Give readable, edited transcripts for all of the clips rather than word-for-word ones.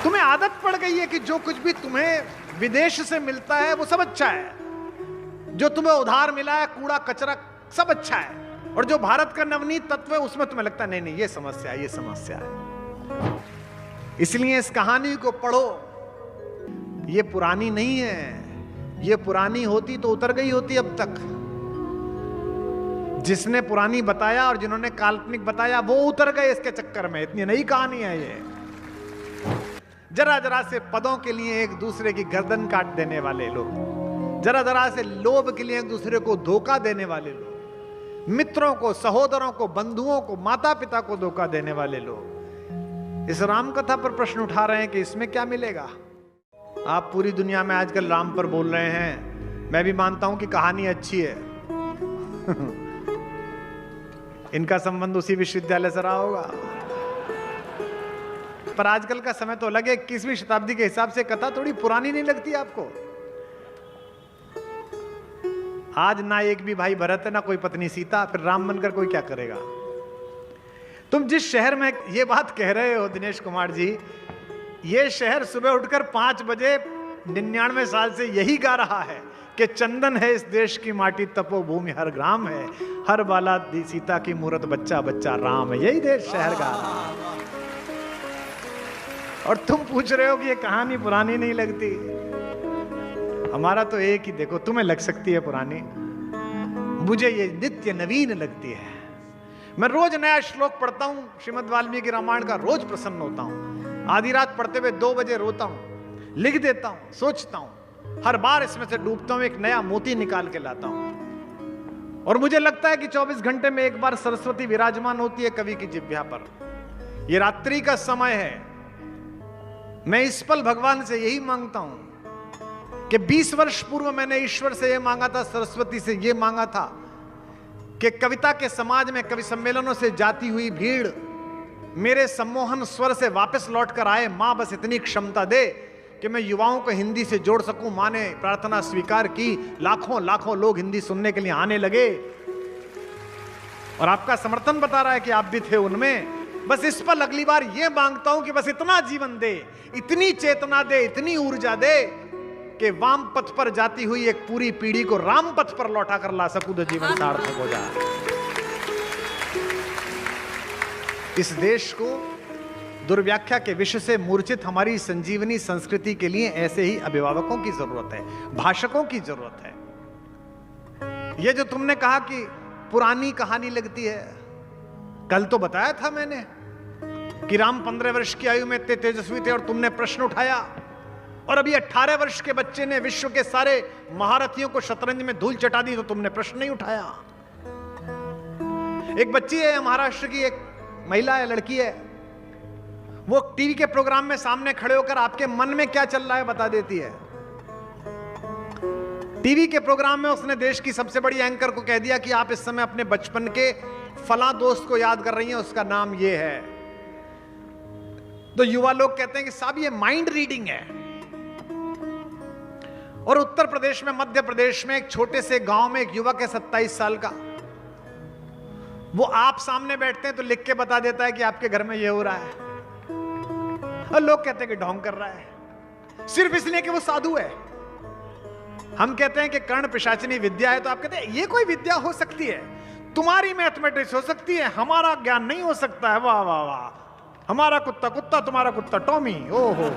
तुम्हें आदत पड़ गई है कि जो कुछ भी तुम्हें विदेश से मिलता है वो सब अच्छा है, जो तुम्हें उधार मिला है कूड़ा कचरा सब अच्छा है, और जो भारत का नवनीत तत्व है उसमें तुम्हें लगता है नहीं नहीं ये समस्या है, ये समस्या है। इसलिए इस कहानी को पढ़ो, ये पुरानी नहीं है, ये पुरानी होती तो उतर गई होती अब तक। जिसने पुरानी बताया और जिन्होंने काल्पनिक बताया वो उतर गए इसके चक्कर में। इतनी नई कहानी है ये। जरा जरा से पदों के लिए एक दूसरे की गर्दन काट देने वाले लोग, जरा जरा से लोभ के लिए एक दूसरे को धोखा देने वाले लोग, मित्रों को, सहोदरों को, बंधुओं को, माता पिता को धोखा देने वाले लोग इस राम कथा पर प्रश्न उठा रहे हैं कि इसमें क्या मिलेगा। आप पूरी दुनिया में आजकल राम पर बोल रहे हैं, मैं भी मानता हूं कि कहानी अच्छी है। इनका संबंध उसी विश्वविद्यालय से रहा होगा, पर आजकल का समय तो अलग है। 21वीं शताब्दी के हिसाब से कथा थोड़ी पुरानी नहीं लगती आपको? आज ना एक भी भाई भरत है, ना कोई पत्नी सीता, फिर राम बनकर कोई क्या करेगा। तुम जिस शहर में ये बात कह रहे हो दिनेश कुमार जी, ये शहर सुबह उठकर 5 बजे 99 साल से यही गा रहा है कि चंदन है इस देश की माटी, तपोभूमि हर ग्राम है, हर बाला दी सीता की मूरत, बच्चा बच्चा राम है। यही देश शहर गा रहा है, और तुम पूछ रहे हो कि ये कहानी पुरानी नहीं लगती। हमारा तो एक ही, देखो तुम्हें लग सकती है पुरानी, मुझे ये नित्य नवीन लगती है। मैं रोज नया श्लोक पढ़ता हूं श्रीमद् वाल्मीकि रामायण का, रोज प्रसन्न होता हूं। आधी रात पढ़ते हुए 2 बजे रोता हूं, लिख देता हूं, सोचता हूं, हर बार इसमें से डूबता हूं, एक नया मोती निकाल के लाता हूं। और मुझे लगता है कि 24 घंटे में एक बार सरस्वती विराजमान होती है कवि की जिह्वा पर। ये रात्रि का समय है। मैं इस पल भगवान से यही मांगता हूं कि 20 वर्ष पूर्व मैंने ईश्वर से यह मांगा था, सरस्वती से यह मांगा था कि कविता के समाज में, कवि सम्मेलनों से जाती हुई भीड़ मेरे सम्मोहन स्वर से वापस लौट कर आए। मां बस इतनी क्षमता दे कि मैं युवाओं को हिंदी से जोड़ सकूं। मां ने प्रार्थना स्वीकार की, लाखों लाखों लोग हिंदी सुनने के लिए आने लगे, और आपका समर्थन बता रहा है कि आप भी थे उनमें। बस इस पर अगली बार यह मांगता हूं कि बस इतना जीवन दे, इतनी चेतना दे, इतनी ऊर्जा दे कि वाम पथ पर जाती हुई एक पूरी पीढ़ी को राम पथ पर लौटा कर ला सकूं तो जीवन सार्थक हो जाए। इस देश को दुर्व्याख्या के विषय से मूर्छित हमारी संजीवनी संस्कृति के लिए ऐसे ही अभिभावकों की जरूरत है, भाषकों की जरूरत है। ये जो तुमने कहा कि पुरानी कहानी लगती है, कल तो बताया था मैंने कि राम 15 वर्ष की आयु में इतने तेजस्वी थे और तुमने प्रश्न उठाया, और अभी 18 वर्ष के बच्चे ने विश्व के सारे महारथियों को शतरंज में धूल चटा दी तो तुमने प्रश्न नहीं उठाया। एक बच्ची है महाराष्ट्र की, एक महिला है, लड़की है, वो टीवी के प्रोग्राम में सामने खड़े होकर आपके मन में क्या चल रहा है बता देती है। टीवी के प्रोग्राम में उसने देश की सबसे बड़ी एंकर को कह दिया कि आप इस समय अपने बचपन के फला दोस्त को याद कर रही हैं, उसका नाम ये है। तो युवा लोग कहते हैं कि साहब ये माइंड रीडिंग है। और उत्तर प्रदेश में, मध्य प्रदेश में एक छोटे से गांव में एक युवक है 27 साल का, वो आप सामने बैठते हैं तो लिख के बता देता है कि आपके घर में ये हो रहा है, और लोग कहते हैं कि ढोंग कर रहा है, सिर्फ इसलिए कि वो साधु है। हम कहते हैं कि कर्ण पिशाचिनी विद्या है, तो आप कहते हैं ये कोई विद्या हो सकती है? तुम्हारी मैथमेटिक्स हो सकती है, हमारा ज्ञान नहीं हो सकता है। वाह वाह वाह, हमारा कुत्ता कुत्ता, तुम्हारा कुत्ता टॉमी। ओहो,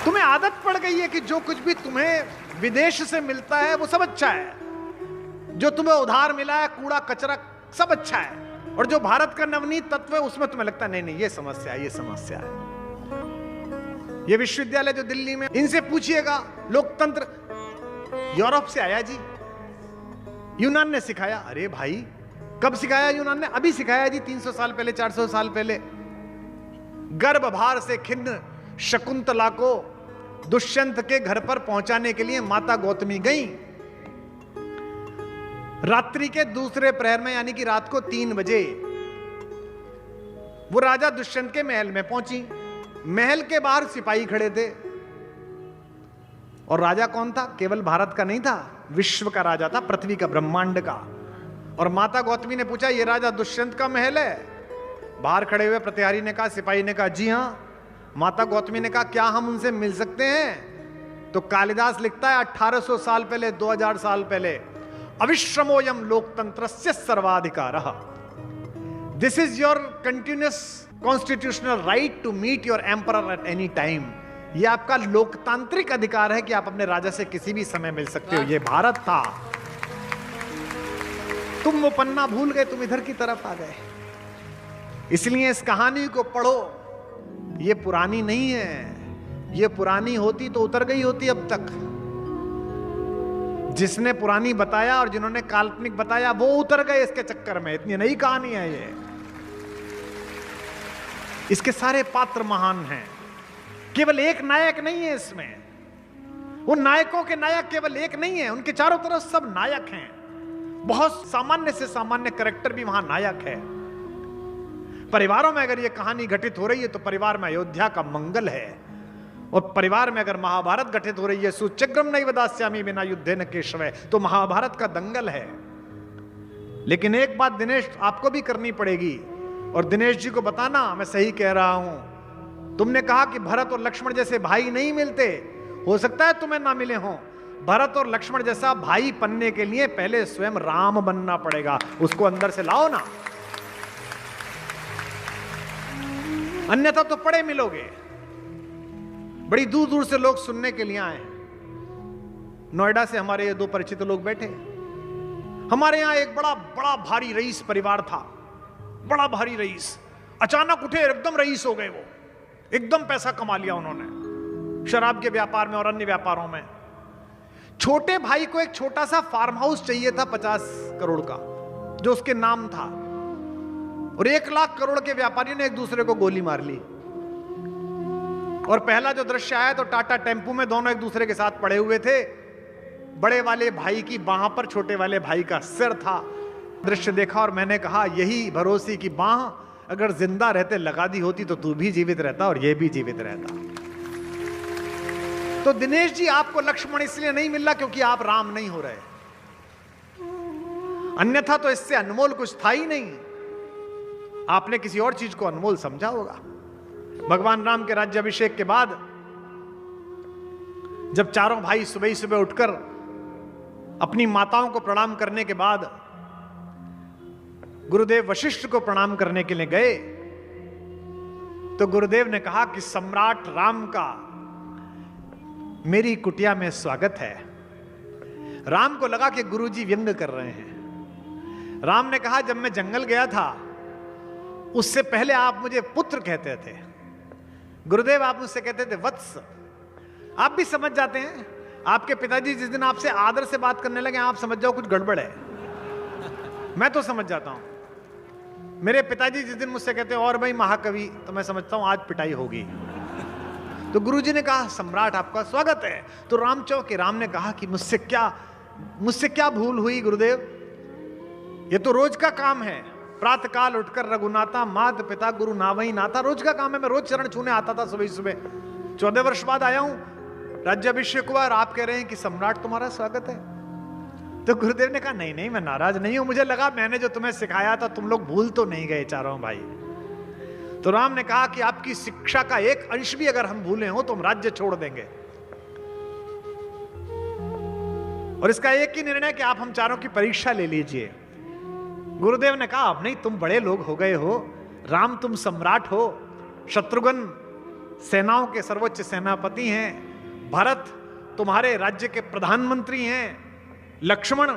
तुम्हें आदत पड़ गई है कि जो कुछ भी तुम्हें विदेश से मिलता है वो सब अच्छा है, जो तुम्हें उधार मिला है कूड़ा कचरा सब अच्छा है, और जो भारत का नवनीत तत्व है उसमें तुम्हें लगता है नहीं नहीं ये समस्या है, ये समस्या है। ये विश्वविद्यालय जो दिल्ली में, इनसे पूछिएगा, लोकतंत्र यूरोप से आया जी, यूनान ने सिखाया। अरे भाई कब सिखाया यूनान ने? अभी सिखाया जी, 300 साल पहले, 400 साल पहले। गर्भभार से खिन्न शकुंतला को दुष्यंत के घर पर पहुंचाने के लिए माता गौतमी गई। रात्रि के दूसरे प्रहर में, यानी कि रात को 3 बजे वो राजा दुष्यंत के महल में पहुंची। महल के बाहर सिपाही खड़े थे, और राजा कौन था? केवल भारत का नहीं था, विश्व का राजा था, पृथ्वी का, ब्रह्मांड का। और माता गौतमी ने पूछा, ये राजा दुष्यंत का महल है? बाहर खड़े हुए प्रतिहारी ने कहा, सिपाही ने कहा जी हां। माता गौतमी ने कहा क्या हम उनसे मिल सकते हैं? तो कालिदास लिखता है 1800 साल पहले, 2000 साल पहले, अविश्रमोयम लोकतंत्रस्य सर्वाधिकारः। This is your continuous constitutional right to meet your emperor at any time. यह आपका लोकतांत्रिक अधिकार है कि आप अपने राजा से किसी भी समय मिल सकते हो। यह भारत था। तुम वो पन्ना भूल गए, तुम इधर की तरफ आ गए। इसलिए इस कहानी को पढ़ो। ये पुरानी नहीं है, ये पुरानी होती तो उतर गई होती अब तक। जिसने पुरानी बताया और जिन्होंने काल्पनिक बताया वो उतर गए इसके चक्कर में। इतनी नई कहानी है ये। इसके सारे पात्र महान हैं, केवल एक नायक नहीं है इसमें। वो नायकों के नायक केवल एक नहीं है, उनके चारों तरफ सब नायक हैं। बहुत सामान्य से सामान्य कैरेक्टर भी वहां नायक है। परिवारों में अगर यह कहानी घटित हो रही है तो परिवार में अयोध्या का मंगल है, और परिवार में अगर महाभारत घटित हो रही है, सुचक्रम नैव दास्यामि विना युद्धेन केशवे, तो महाभारत का दंगल है। लेकिन एक बात दिनेश आपको भी करनी पड़ेगी, और दिनेश जी को बताना मैं सही कह रहा हूं। तुमने कहा कि भरत और लक्ष्मण जैसे भाई नहीं मिलते, हो सकता है तुम्हें ना मिले हों। भरत और लक्ष्मण जैसा भाई बनने के लिए पहले स्वयं राम बनना पड़ेगा। उसको अंदर से लाओ ना, अन्यथा तो पड़े मिलोगे। बड़ी दूर दूर से लोग सुनने के लिए आए। नोएडा से हमारे ये दो परिचित लोग बैठे। हमारे यहां एक बड़ा बड़ा भारी रईस परिवार था, बड़ा भारी रईस। अचानक उठे, एकदम रईस हो गए। वो एकदम पैसा कमा लिया उन्होंने, शराब के व्यापार में और अन्य व्यापारों में। छोटे भाई को एक छोटा सा फार्म हाउस चाहिए था 50 करोड़ का, जो उसके नाम था, और 1 लाख करोड़ के व्यापारी ने एक दूसरे को गोली मार ली। और पहला जो दृश्य आया तो टाटा टेम्पू में दोनों एक दूसरे के साथ पड़े हुए थे। बड़े वाले भाई की बाह पर छोटे वाले भाई का सिर था। दृश्य देखा और मैंने कहा, यही भरोसे की बाह अगर जिंदा रहते लगा दी होती तो तू भी जीवित रहता और ये भी जीवित रहता। तो दिनेश जी, आपको लक्ष्मण इसलिए नहीं मिल रहा क्योंकि आप राम नहीं हो रहे, अन्यथा तो इससे अनमोल कुछ था ही नहीं। आपने किसी और चीज को अनमोल समझा होगा। भगवान राम के राज्याभिषेक के बाद जब चारों भाई सुबह ही सुबह उठकर अपनी माताओं को प्रणाम करने के बाद गुरुदेव वशिष्ठ को प्रणाम करने के लिए गए, तो गुरुदेव ने कहा कि सम्राट राम का मेरी कुटिया में स्वागत है। राम को लगा कि गुरुजी व्यंग कर रहे हैं। राम ने कहा, जब मैं जंगल गया था उससे पहले आप मुझे पुत्र कहते थे। गुरुदेव, आप मुझसे कहते थे वत्स। आप भी समझ जाते हैं। आपके पिताजी जिस दिन आपसे आदर से बात करने लगे, आप समझ जाओ कुछ गड़बड़ है। मैं तो समझ जाता हूं। मेरे पिताजी जिस दिन मुझसे कहते हैं और भाई महाकवि, तो मैं समझता हूं आज पिटाई होगी। तो गुरुजी ने कहा, सम्राट आपका स्वागत है। तो राम चौंके। राम ने कहा कि मुझसे क्या भूल हुई गुरुदेव? ये तो रोज का काम है। प्रातः काल उठकर रघुनाथा मात पिता गुरु नावही नाथा, रोज का काम है। मैं रोज चरण छूने आता था सुबह सुबह। 14 वर्ष बाद आया हूं, राज्याभिषेक हुआ और आप कह रहे हैं कि सम्राट तुम्हारा स्वागत है। तो गुरुदेव ने कहा, नहीं नहीं, मैं नाराज नहीं हूं। मुझे लगा मैंने जो तुम्हें सिखाया था तुम लोग भूल तो नहीं गए चारों भाई। तो राम ने कहा कि आपकी शिक्षा का एक अंश भी अगर हम भूले हो तो हम राज्य छोड़ देंगे। और इसका एक ही निर्णय कि आप हम चारों की परीक्षा ले लीजिए। गुरुदेव ने कहा, अब नहीं, तुम बड़े लोग हो गए हो। राम तुम सम्राट हो, शत्रुघ्न सेनाओं के सर्वोच्च सेनापति हैं, भरत तुम्हारे राज्य के प्रधानमंत्री हैं, लक्ष्मण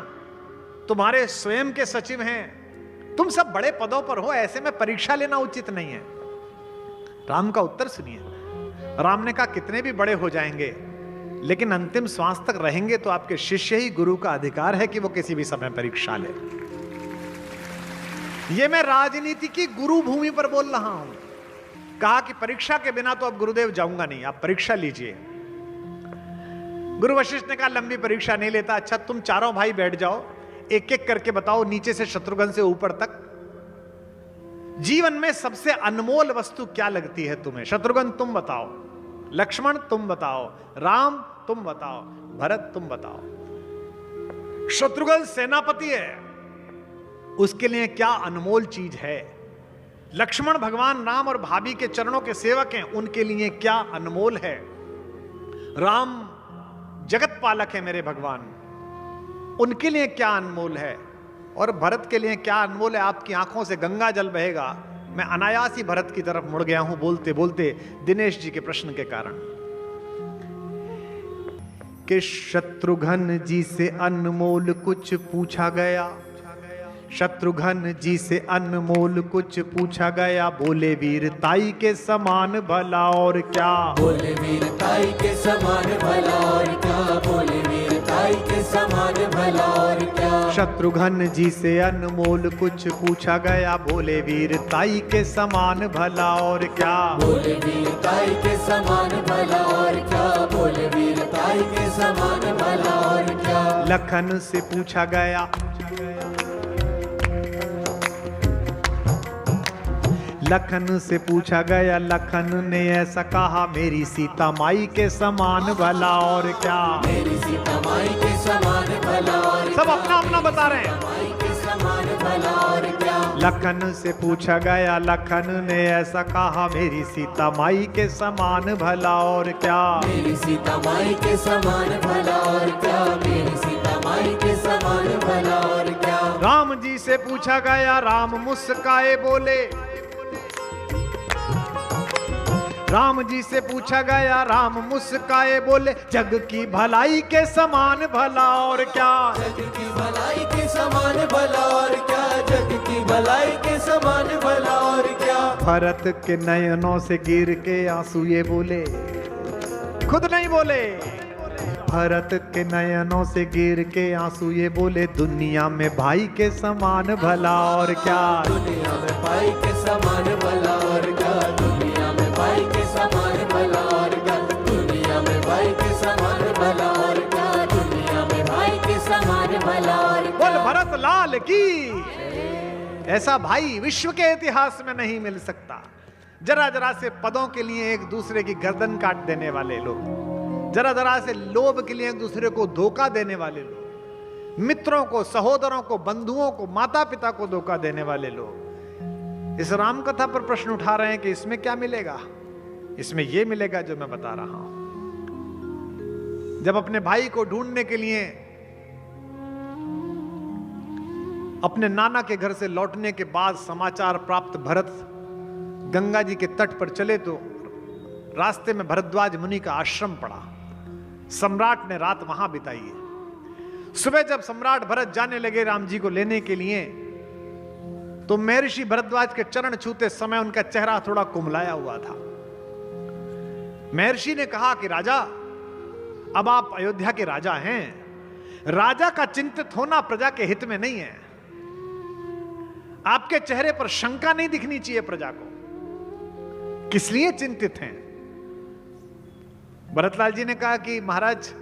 तुम्हारे स्वयं के सचिव हैं, तुम सब बड़े पदों पर हो, ऐसे में परीक्षा लेना उचित नहीं है। राम का उत्तर सुनिए। राम ने कहा, कितने भी बड़े हो जाएंगे लेकिन अंतिम श्वास तक रहेंगे तो आपके शिष्य ही गुरु का अधिकार है कि वो किसी भी समय परीक्षा ले। ये मैं राजनीति की गुरु भूमि पर बोल रहा हूं। कहा कि परीक्षा के बिना तो अब गुरुदेव जाऊंगा नहीं, आप परीक्षा लीजिए। गुरु वशिष्ठ ने कहा, लंबी परीक्षा नहीं लेता। अच्छा, तुम चारों भाई बैठ जाओ, एक एक करके बताओ, नीचे से शत्रुघ्न से ऊपर तक, जीवन में सबसे अनमोल वस्तु क्या लगती है तुम्हें? शत्रुघ्न तुम बताओ, लक्ष्मण तुम बताओ, राम तुम बताओ, भरत तुम बताओ। शत्रुघ्न सेनापति है, उसके लिए क्या अनमोल चीज है? लक्ष्मण भगवान राम और भाभी के चरणों के सेवक हैं, उनके लिए क्या अनमोल है। राम जगत पालक है मेरे भगवान, उनके लिए क्या अनमोल है। और भरत के लिए क्या अनमोल है। आपकी आंखों से गंगा जल बहेगा। मैं अनायास ही भरत की तरफ मुड़ गया हूं बोलते बोलते दिनेश जी के प्रश्न के कारण कि शत्रुघ्न जी से अनमोल कुछ पूछा गया। शत्रुघ्न जी से अनमोल कुछ पूछा गया। बोले वीरताई के समान भला और क्या। बोले वीरताई के समान भला और क्या। बोले वीरताई के समान भला और क्या। शत्रुघ्न जी से अनमोल कुछ पूछा गया। बोले वीरताई के समान भला और क्या। बोले वीरताई के समान भला और क्या। बोले वीरताई के समान भला और क्या। लखन से पूछा गया। लखन से पूछा गया। लखन ने ऐसा कहा मेरी सीता माई के समान भला और क्या। मेरी सीता माई के समान भला और सब अपना अपना बता रहे हैं। माई के समान भला और क्या। लखन से पूछा गया। लखन ने ऐसा कहा मेरी सीता माई के समान भला और क्या। मेरी सीता माई के समान भला और क्या। मेरी सीता माई के समान भला और क्या। राम जी से पूछा गया। राम मुस्काए बोले। राम जी से पूछा गया। राम मुस्काए बोले जग की भलाई के समान भला और क्या। जग की भलाई के समान भला और क्या। जग की भलाई के समान भला और क्या। भरत के नयनों से गिर के आंसू ये बोले, खुद नहीं बोले। भरत के नयनों से गिर के आंसू ये बोले दुनिया में भाई के समान भला और क्या। दुनिया में भाई के समान भला और क्या। दुनिया में भाई के समान भला और क्या। दुनिया में भाई के समान भला और क्या। दुनिया में भाई के समान भला और क्या। बोल भरत लाल की। ऐसा भाई विश्व के इतिहास में नहीं मिल सकता। जरा जरा से पदों के लिए एक दूसरे की गर्दन काट देने वाले लोग, जरा जरा से लोभ के लिए एक दूसरे को धोखा देने वाले लोग, मित्रों को, सहोदरों को, बंधुओं को, माता पिता को धोखा देने वाले लोग इस राम कथा पर प्रश्न उठा रहे हैं कि इसमें क्या मिलेगा। इसमें यह मिलेगा जो मैं बता रहा हूं। जब अपने भाई को ढूंढने के लिए अपने नाना के घर से लौटने के बाद समाचार प्राप्त भरत गंगा जी के तट पर चले तो रास्ते में भरद्वाज मुनि का आश्रम पड़ा। सम्राट ने रात वहां बिताई है। सुबह जब सम्राट भरत जाने लगे राम जी को लेने के लिए तो महर्षि भरद्वाज के चरण छूते समय उनका चेहरा थोड़ा कुमलाया हुआ था। महर्षि ने कहा कि राजा, अब आप अयोध्या के राजा हैं। राजा का चिंतित होना प्रजा के हित में नहीं है। आपके चेहरे पर शंका नहीं दिखनी चाहिए प्रजा को। किस लिए चिंतित हैं? भरतलाल जी ने कहा कि महाराज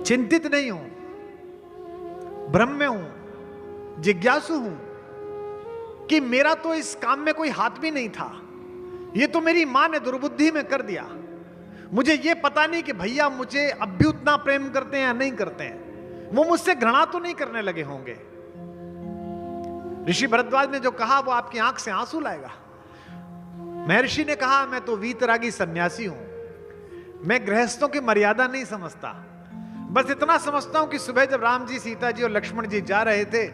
चिंतित नहीं हूं, भ्रम में हूं, जिज्ञासु हूं कि मेरा तो इस काम में कोई हाथ भी नहीं था। यह तो मेरी मां ने दुर्बुद्धि में कर दिया। मुझे यह पता नहीं कि भैया मुझे अब भी उतना प्रेम करते हैं या नहीं करते हैं। वो मुझसे घृणा तो नहीं करने लगे होंगे। ऋषि भरद्वाज ने जो कहा वो आपकी आंख से आंसू लाएगा। महर्षि ने कहा मैं तो वीतरागी सन्यासी हूं, मैं गृहस्थों की मर्यादा नहीं समझता। बस इतना समझता हूं कि सुबह जब राम जी, सीता जी और लक्ष्मण जी जा रहे थे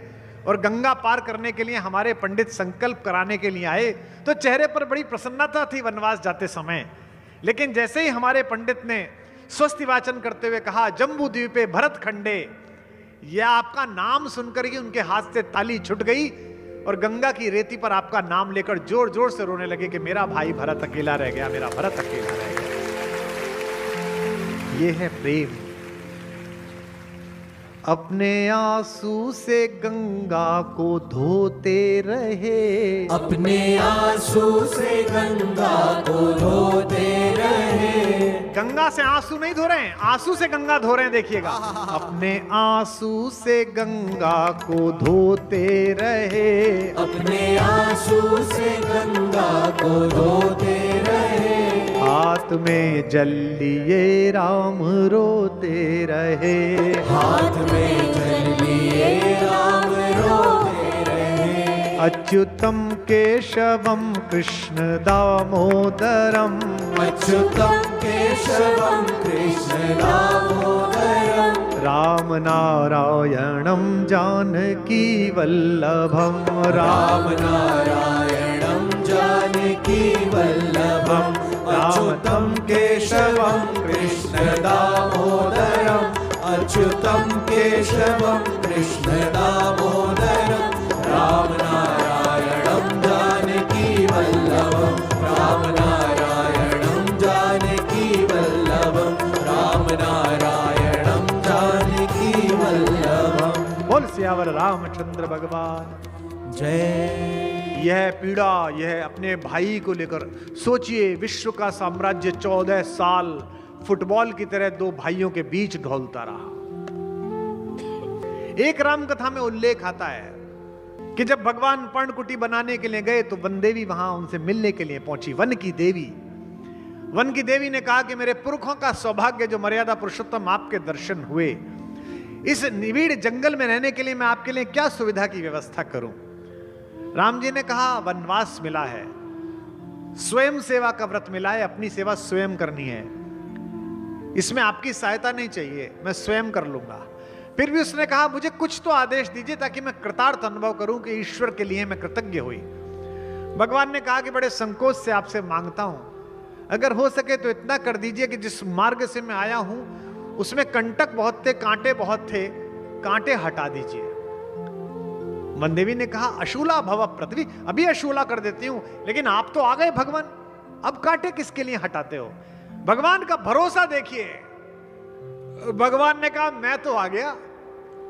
और गंगा पार करने के लिए हमारे पंडित संकल्प कराने के लिए आए तो चेहरे पर बड़ी प्रसन्नता थी वनवास जाते समय। लेकिन जैसे ही हमारे पंडित ने स्वस्ति वाचन करते हुए कहा जम्बू द्वीपे भरत खंडे, यह आपका नाम सुनकर ही उनके हाथ से ताली छूट गई और गंगा की रेती पर आपका नाम लेकर जोर जोर से रोने लगे कि मेरा भाई भरत अकेला रह गया, मेरा भरत अकेला रह गया। यह है प्रेम। अपने आंसू से गंगा को धोते रहे। अपने आंसू से गंगा को धोते रहे। गंगा से आंसू नहीं धो रहे हैं, आंसू से गंगा धो रहे हैं। देखिएगा, अपने आंसू से गंगा को धोते रहे। अपने आंसू से गंगा को धोते रहे। हाथ में जल लिए राम रोते रहे। हाथ में जल लिए राम रोते रहे। अच्युतं केशवं कृष्ण दामोदरम् अच्युतं केशवं कृष्ण दामोदरं राम नारायणं जानकी वल्लभं राम नारायणं जानकी वल्लभम् अच्युतं केशवं कृष्ण दामोदरम् अच्युतं केशवं कृष्ण दामोदरं राम नारायणं जानकी वल्लभं राम नारायणं जानकी वल्लभं राम नारायणं जानकी वल्लभं। बोल सियावर रामचंद्र भगवान जय। यह पीड़ा, यह अपने भाई को लेकर सोचिए, विश्व का साम्राज्य 14 साल फुटबॉल की तरह दो भाइयों के बीच ढोलता रहा। एक राम कथा में उल्लेख आता है कि जब भगवान पर्णकुटी बनाने के लिए गए तो वन देवी वहां उनसे मिलने के लिए पहुंची। वन की देवी ने कहा कि मेरे पुरखों का सौभाग्य जो मर्यादा पुरुषोत्तम आपके दर्शन हुए, इस निबिड़ जंगल में रहने के लिए मैं आपके लिए क्या सुविधा की व्यवस्था करूं। राम जी ने कहा वनवास मिला है, स्वयं सेवा का व्रत मिला है, अपनी सेवा स्वयं करनी है, इसमें आपकी सहायता नहीं चाहिए, मैं स्वयं कर लूंगा। फिर भी उसने कहा मुझे कुछ तो आदेश दीजिए ताकि मैं कृतार्थ अनुभव करूं कि ईश्वर के लिए मैं कृतज्ञ हुई। भगवान ने कहा कि बड़े संकोच से आपसे मांगता हूं, अगर हो सके तो इतना कर दीजिए कि जिस मार्ग से मैं आया हूं उसमें कंटक बहुत थे, कांटे बहुत थे, कांटे हटा दीजिए। वनदेवी ने कहा अशूला भव पृथ्वी, अभी अशूला कर देती हूं, लेकिन आप तो आ गए भगवान, अब कांटे किसके लिए हटाते हो। भगवान का भरोसा देखिए। भगवान ने कहा मैं तो आ गया,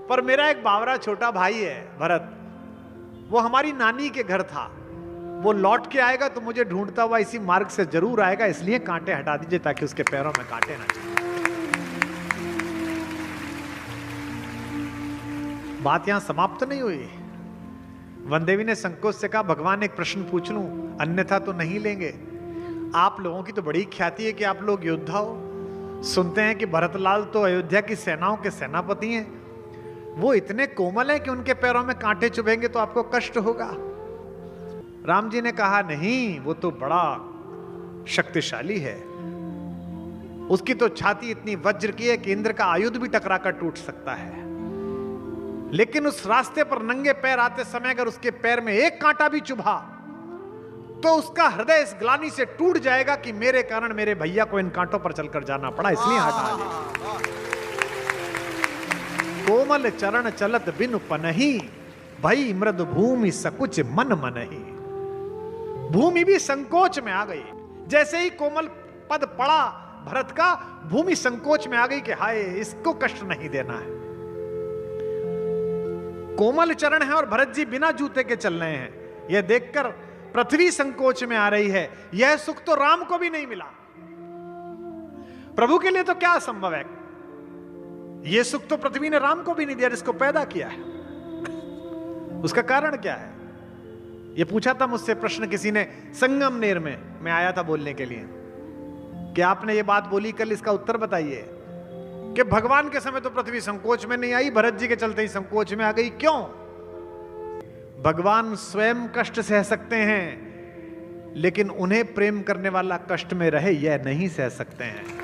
पर मेरा एक बावरा छोटा भाई है भरत, वो हमारी नानी के घर था, वो लौट के आएगा तो मुझे ढूंढता हुआ इसी मार्ग से जरूर आएगा, इसलिए कांटे हटा दीजिए ताकि उसके पैरों में कांटे ना चले। बात यहां समाप्त नहीं हुई। वनदेवी ने संकोच से कहा भगवान एक प्रश्न पूछ लूं, अन्यथा तो नहीं लेंगे। आप लोगों की तो बड़ी ख्याति है कि आप लोग योद्धा हो, सुनते हैं कि भरतलाल तो अयोध्या की सेनाओं के सेनापति हैं, वो इतने कोमल हैं कि उनके पैरों में कांटे चुभेंगे तो आपको कष्ट होगा। राम जी ने कहा नहीं, वो तो बड़ा शक्तिशाली है, उसकी तो छाती इतनी वज्र की है कि इंद्र का आयुध भी टकरा कर टूट सकता है, लेकिन उस रास्ते पर नंगे पैर आते समय अगर उसके पैर में एक कांटा भी चुभा तो उसका हृदय इस ग्लानि से टूट जाएगा कि मेरे कारण मेरे भैया को इन कांटों पर चलकर जाना पड़ा, इसलिए हटा दे। कोमल चरण चलत बिनु पनही, भई मृद भूमि सकुच मन मनही। भूमि भी संकोच में आ गई, जैसे ही कोमल पद पड़ा भरत का, भूमि संकोच में आ गई कि हाय इसको कष्ट नहीं देना है। कोमल चरण है और भरत जी बिना जूते के चल रहे हैं, यह देखकर पृथ्वी संकोच में आ रही है। यह सुख तो राम को भी नहीं मिला। प्रभु के लिए तो क्या असंभव है, यह सुख तो पृथ्वी ने राम को भी नहीं दिया जिसको पैदा किया है। उसका कारण क्या है? यह पूछा था मुझसे प्रश्न किसी ने संगमनेर में, मैं आया था बोलने के लिए कि आपने यह बात बोली कल, इसका उत्तर बताइए कि भगवान के समय तो पृथ्वी संकोच में नहीं आई, भरत जी के चलते ही संकोच में आ गई, क्यों? भगवान स्वयं कष्ट सह सकते हैं, लेकिन उन्हें प्रेम करने वाला कष्ट में रहे यह नहीं सह सकते हैं।